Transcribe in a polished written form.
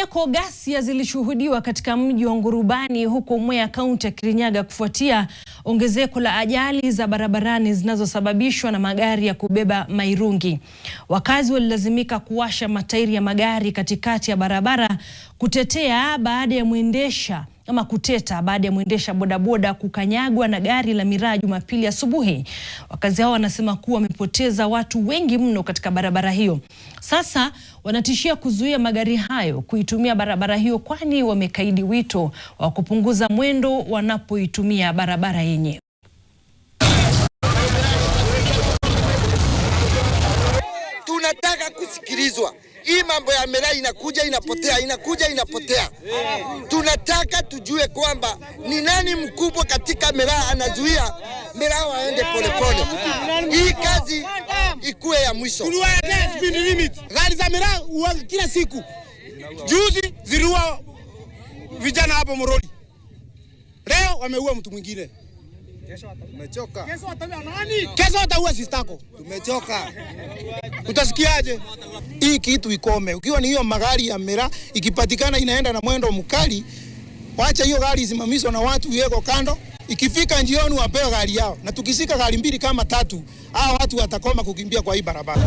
Kwingineko, ghasia zilishuhudiwa katika mji wa Ngurubani huko Mwea, kaunti ya Kirinyaga kufuatia ongezeko la ajali za barabarani zinazosababishwa na magari ya kubeba mairungi. Wakazi walilazimika kuwasha matairi ya magari katikati ya barabara kuteta baada ya mwendesha bodaboda kukanyagwa na gari la miraa Jumapili asubuhi. Wakazi hao wanasema kuwa wamepoteza watu wengi mno katika barabara hiyo. Sasa wanatishia kuzuia magari hayo kuitumia barabara hiyo, kwani wamekaidi wito wa kupunguza mwendo wanapoitumia barabara yenyewe. Tunataka kusikilizwa. Hii mambo ya miraa inakuja inapotea, inakuja inapotea. Tunataka tujue kwamba ni nani mkubwa katika miraa anazuia miraa waende polepole. Hii kazi ikuwe ya mwisho. Speed limit. Gari za miraa kila siku. Juzi ziliua vijana hapo Morodi. Leo wameua mtu mwingine. Tumechoka. Kesho wataua sistako. Tumechoka. Utasikiaje? Hii kitu ikome. Ukiwa ni hiyo magari ya miraa ikipatikana inaenda na mwendo mkali, wacha hiyo gari isimamishwe na watu yeko kando. Ikifika njioni wapewe gari yao. Na tukisika gari mbili kama tatu, hao watu watakoma kukimbia kwa hii barabara.